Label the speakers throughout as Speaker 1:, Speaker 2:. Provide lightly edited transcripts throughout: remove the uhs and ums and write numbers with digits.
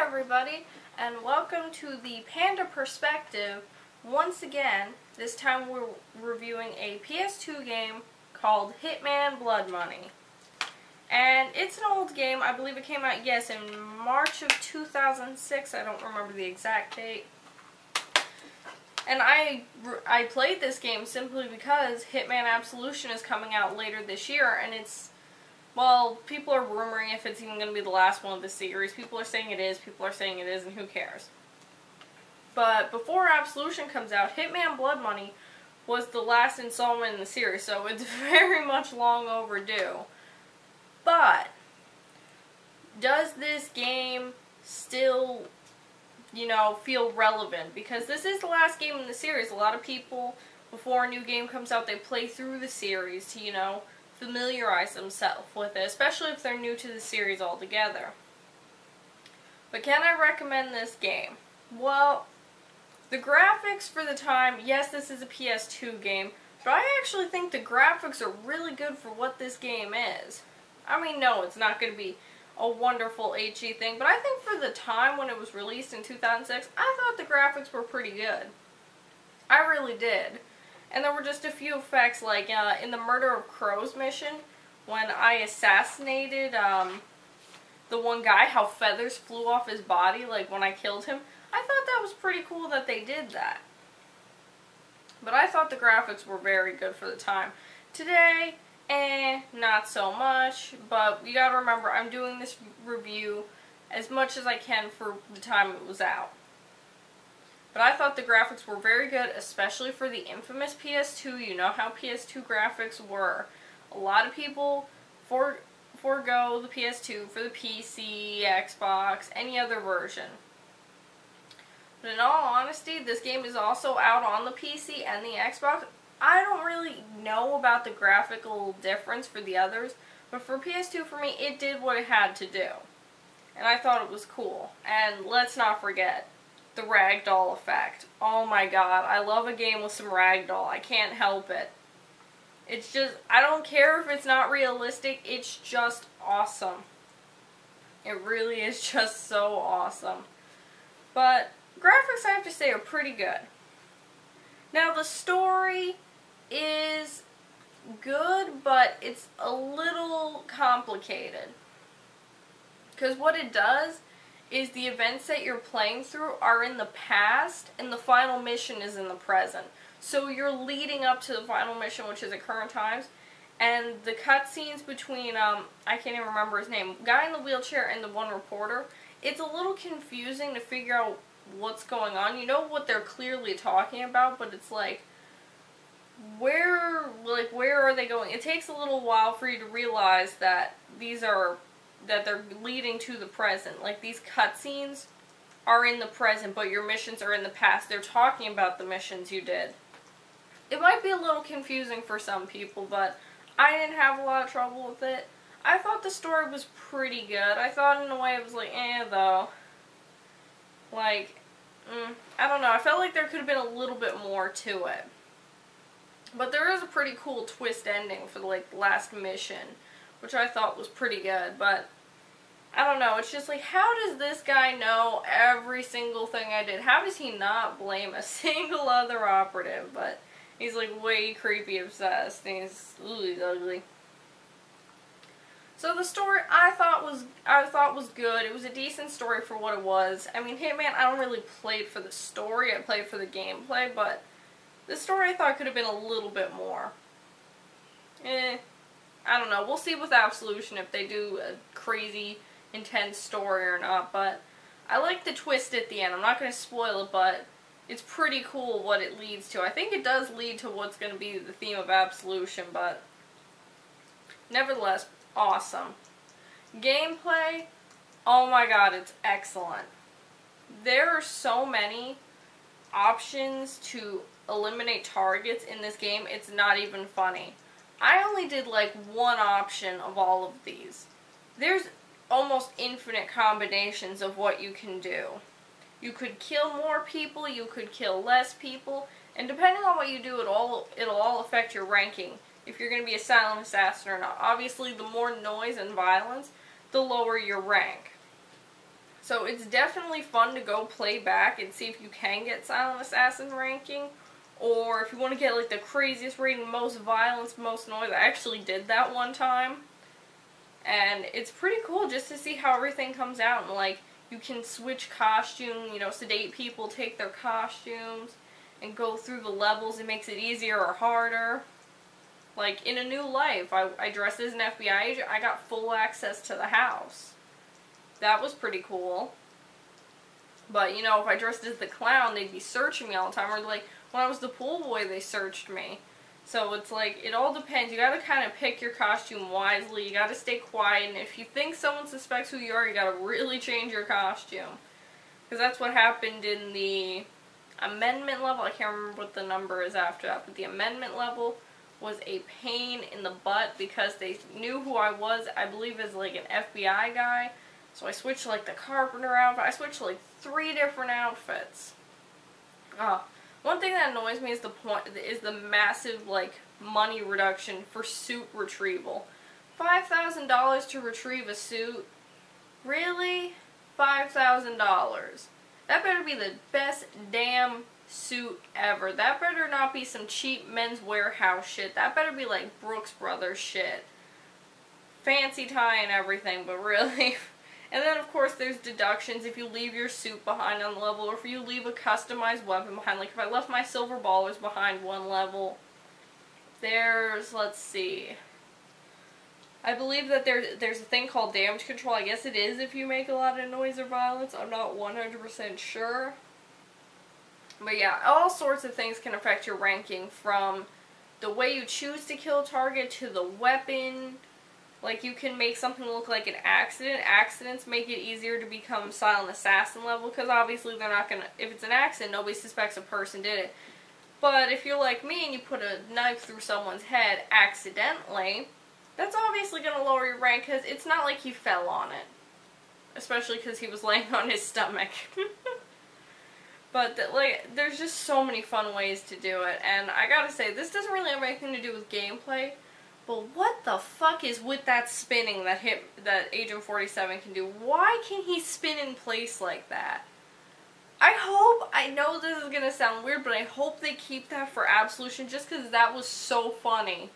Speaker 1: everybody, and welcome to the Panda Perspective. Once again, this time we're reviewing a PS2 game called Hitman Blood Money. And it's an old game. I believe it came out, yes, in March of 2006. I don't remember the exact date. And I played this game simply because Hitman Absolution is coming out later this year, and it's, well, people are rumoring if it's even going to be the last one of the series. People are saying it is, people are saying it isn't, who cares? But before Absolution comes out, Hitman Blood Money was the last installment in the series, so it's very much long overdue. But, does this game still, feel relevant? Because this is the last game in the series. A lot of people, before a new game comes out, they play through the series to, familiarize themselves with it, especially if they're new to the series altogether. But can I recommend this game? Well, the graphics for the time, yes, this is a PS2 game, but I actually think the graphics are really good for what this game is. I mean, no, it's not going to be a wonderful HD thing, but I think for the time when it was released in 2006, I thought the graphics were pretty good. I really did. And there were just a few effects, like in the Murder of Crows mission, when I assassinated the one guy, how feathers flew off his body, like when I killed him. I thought that was pretty cool that they did that. But I thought the graphics were very good for the time. Today, not so much, but you gotta remember, I'm doing this review as much as I can for the time it was out. But I thought the graphics were very good, especially for the infamous PS2. You know how PS2 graphics were. A lot of people forego the PS2 for the PC, Xbox, any other version. But in all honesty, this game is also out on the PC and the Xbox. I don't really know about the graphical difference for the others, but for PS2, for me, it did what it had to do. And I thought it was cool. And let's not forget the ragdoll effect. Oh my god, I love a game with some ragdoll. I can't help it. It's just, I don't care if it's not realistic, it's just awesome. It really is just so awesome. But graphics, I have to say, are pretty good. Now, the story is good, but it's a little complicated. Because what it does is the events that you're playing through are in the past, and the final mission is in the present. So you're leading up to the final mission, which is at current times, and the cutscenes between, I can't even remember his name, guy in the wheelchair and the one reporter, it's a little confusing to figure out what's going on. You know what they're clearly talking about, but it's like, where are they going? It takes a little while for you to realize that they're leading to the present. Like, these cutscenes are in the present, but your missions are in the past. They're talking about the missions you did. It might be a little confusing for some people, but I didn't have a lot of trouble with it. I thought the story was pretty good. I thought in a way it was like, though. Like, I don't know. I felt like there could have been a little bit more to it. But there is a pretty cool twist ending for the last mission, which I thought was pretty good, but I don't know, it's just like, how does this guy know every single thing I did? How does he not blame a single other operative? But he's like way creepy obsessed, and he's ugly. So the story I thought was good. It was a decent story for what it was. I mean, Hitman, I don't really play for the story, I played for the gameplay, but the story I thought could have been a little bit more. I don't know. We'll see with Absolution if they do a crazy, intense story or not, but I like the twist at the end. I'm not going to spoil it, but it's pretty cool what it leads to. I think it does lead to what's going to be the theme of Absolution, but nevertheless, awesome. Gameplay, oh my god, it's excellent. There are so many options to eliminate targets in this game, it's not even funny. I only did one option of all of these. There's almost infinite combinations of what you can do. You could kill more people, you could kill less people, and depending on what you do, it'll all affect your ranking, if you're going to be a silent assassin or not. Obviously, the more noise and violence, the lower your rank. So it's definitely fun to go play back and see if you can get Silent Assassin ranking. Or if you want to get like the craziest rating, most violence, most noise. I actually did that one time. And it's pretty cool just to see how everything comes out. And like, you can switch costume, you know, sedate people, take their costumes, and go through the levels. It makes it easier or harder. Like, in A New Life, I dressed as an FBI agent. I got full access to the house. That was pretty cool. But, you know, if I dressed as the clown, they'd be searching me all the time. Or, like, when I was the pool boy, they searched me. So it's like, it all depends. You gotta kind of pick your costume wisely. You gotta stay quiet. And if you think someone suspects who you are, you gotta really change your costume. Because that's what happened in the amendment level. I can't remember what the number is after that. But the amendment level was a pain in the butt because they knew who I was, I believe, as like an FBI guy. So I switched like the carpenter outfit. I switched like 3 different outfits. One thing that annoys me is the massive like money reduction for suit retrieval. $5,000 to retrieve a suit? Really? $5,000. That better be the best damn suit ever. That better not be some cheap Men's Warehouse shit. That better be like Brooks Brothers shit. Fancy tie and everything, but really. And then of course there's deductions if you leave your suit behind on the level, or if you leave a customized weapon behind. Like if I left my silver ballers behind one level. There's, let's see, I believe that there's a thing called damage control. I guess it is if you make a lot of noise or violence. I'm not 100% sure. But yeah, all sorts of things can affect your ranking, from the way you choose to kill a target to the weapon. Like, you can make something look like an accident. Accidents make it easier to become Silent Assassin level, because obviously they're not gonna, if it's an accident, nobody suspects a person did it. But if you're like me and you put a knife through someone's head accidentally, that's obviously gonna lower your rank, because it's not like he fell on it. Especially because he was laying on his stomach. But, like, there's just so many fun ways to do it, and I gotta say, this doesn't really have anything to do with gameplay, but what the fuck is with that spinning that Agent 47 can do? Why can he spin in place like that? I know this is gonna sound weird, but I hope they keep that for Absolution, just because that was so funny.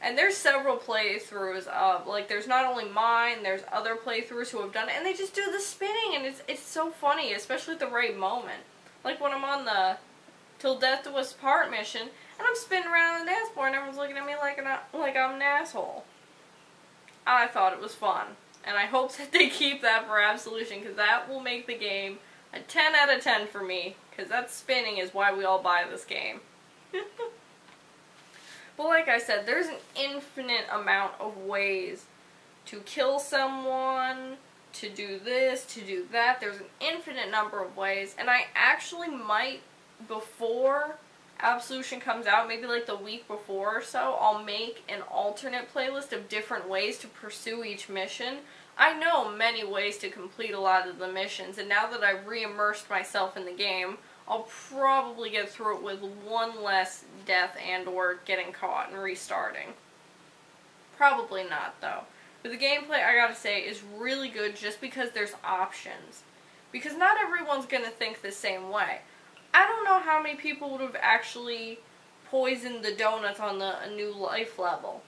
Speaker 1: And there's several playthroughs of, like, there's not only mine, there's other playthroughs who have done it, and they just do the spinning, and it's so funny, especially at the right moment. Like when I'm on the Till Death Do Us Part mission, and I'm spinning around on the dance floor, and everyone's looking at me like I'm an asshole. I thought it was fun, and I hope that they keep that for Absolution, because that will make the game a 10 out of 10 for me, because that spinning is why we all buy this game. But like I said, there's an infinite amount of ways to kill someone, to do this, to do that. There's an infinite number of ways, and I actually might, before Absolution comes out, maybe like the week before or so, I'll make an alternate playlist of different ways to pursue each mission. I know many ways to complete a lot of the missions, and now that I've re-immersed myself in the game, I'll probably get through it with one less death and or getting caught and restarting. Probably not, though. But the gameplay, I gotta say, is really good just because there's options. Because not everyone's gonna think the same way. I don't know how many people would have actually poisoned the donuts on the A New Life level.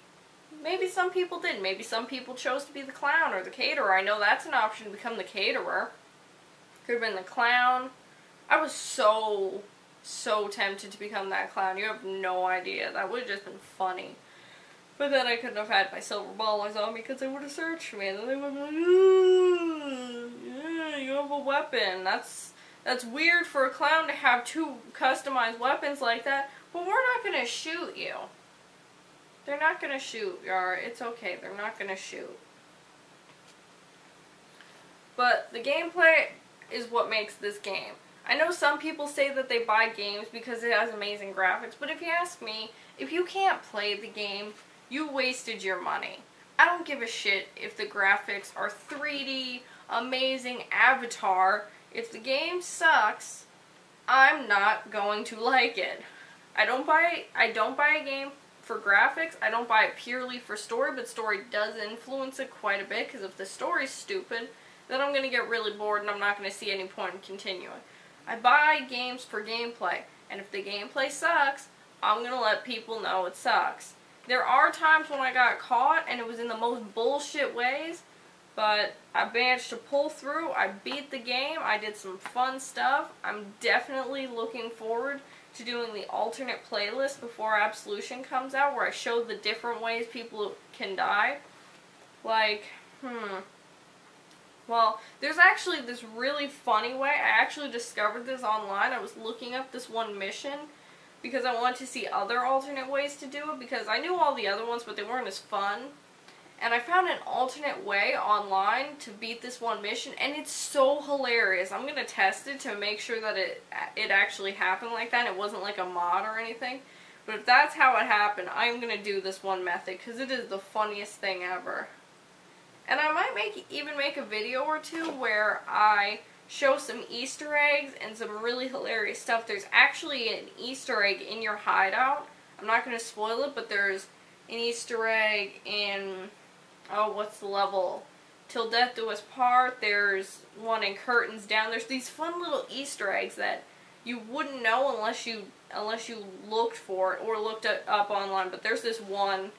Speaker 1: Maybe some people did. Maybe some people chose to be the clown or the caterer. I know that's an option to become the caterer. Could have been the clown. I was so tempted to become that clown. You have no idea. That would have just been funny. But then I couldn't have had my silver ballers on me because they would have searched me. And then they would be like, yeah, you have a weapon. That's weird for a clown to have 2 customized weapons like that. But we're not going to shoot you. They're not going to shoot, Yar. It's okay. They're not going to shoot. But the gameplay is what makes this game. I know some people say that they buy games because it has amazing graphics, but if you ask me, if you can't play the game, you wasted your money. I don't give a shit if the graphics are 3D, amazing, Avatar. If the game sucks, I'm not going to like it. I don't buy a game for graphics. I don't buy it purely for story, but story does influence it quite a bit, because if the story's stupid, then I'm going to get really bored and I'm not going to see any point in continuing. I buy games for gameplay, and if the gameplay sucks, I'm going to let people know it sucks. There are times when I got caught and it was in the most bullshit ways, but I managed to pull through. I beat the game. I did some fun stuff. I'm definitely looking forward to doing the alternate playlist before Absolution comes out, where I show the different ways people can die. Like, well, there's actually this really funny way. I actually discovered this online. I was looking up this one mission because I wanted to see other alternate ways to do it, because I knew all the other ones, but they weren't as fun. And I found an alternate way online to beat this one mission, and it's so hilarious. I'm going to test it to make sure that it actually happened like that, and it wasn't like a mod or anything. But if that's how it happened, I'm going to do this one method, because it is the funniest thing ever. And I might even make a video or two where I show some Easter eggs and some really hilarious stuff. There's actually an Easter egg in your hideout. I'm not going to spoil it, but there's an Easter egg in, oh, what's the level? Till Death Do Us Part. There's one in Curtains Down. There's these fun little Easter eggs that you wouldn't know unless you looked for it or looked it up online. But there's this one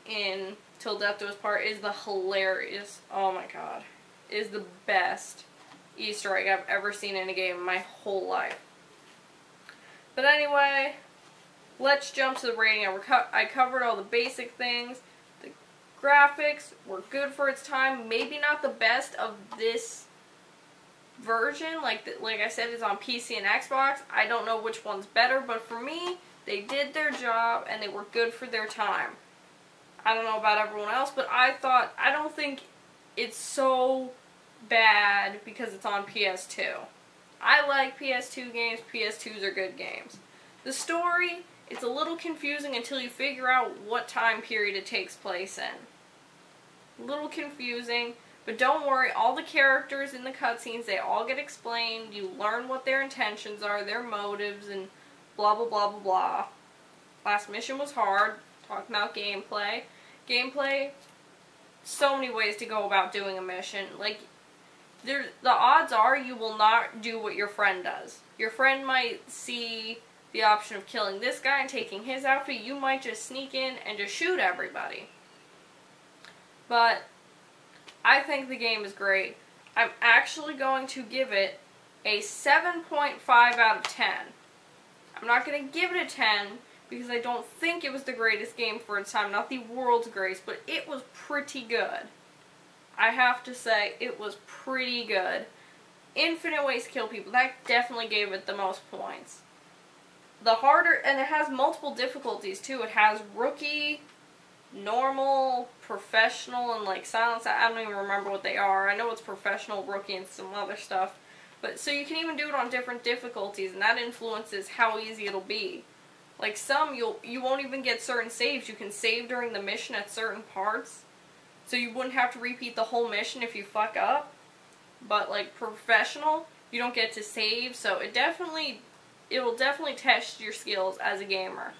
Speaker 1: in Till Death Do Us Part. It is the hilarious, oh my god, it is the best Easter egg I've ever seen in a game in my whole life. But anyway, let's jump to the rating. I covered all the basic things. The graphics were good for its time. Maybe not the best of this version. Like I said, it's on PC and Xbox. I don't know which one's better, but for me, they did their job and they were good for their time. I don't know about everyone else, but I don't think it's so bad because it's on PS2. I like PS2 games. PS2s are good games. The story, it's a little confusing until you figure out what time period it takes place in. A little confusing, but don't worry, all the characters in the cutscenes, they all get explained. You learn what their intentions are, their motives, and blah blah blah blah blah. Last mission was hard. Talking about gameplay. Gameplay, so many ways to go about doing a mission. Like, the odds are you will not do what your friend does. Your friend might see the option of killing this guy and taking his outfit. You might just sneak in and just shoot everybody. But I think the game is great. I'm actually going to give it a 7.5 out of 10. I'm not going to give it a 10 because I don't think it was the greatest game for its time. Not the world's greatest, but it was pretty good. I have to say, it was pretty good. Infinite ways to kill people. That definitely gave it the most points. The harder, and it has multiple difficulties too. It has rookie, normal, professional, and like silence. I don't even remember what they are. I know it's professional, rookie, and some other stuff. But so you can even do it on different difficulties, and that influences how easy it'll be. Like some, you won't even get certain saves. You can save during the mission at certain parts, so you wouldn't have to repeat the whole mission if you fuck up. But like professional, you don't get to save, so it will definitely test your skills as a gamer.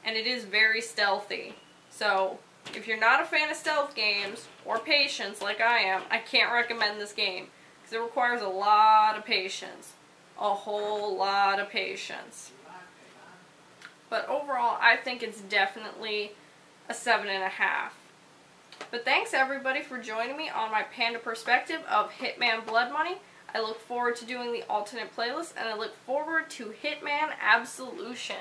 Speaker 1: And it is very stealthy. So if you're not a fan of stealth games or patience like I am, I can't recommend this game because it requires a lot of patience, a whole lot of patience. But overall, I think it's definitely a 7.5. But thanks everybody for joining me on my Panda perspective of Hitman Blood Money. I look forward to doing the alternate playlist, and I look forward to Hitman Absolution.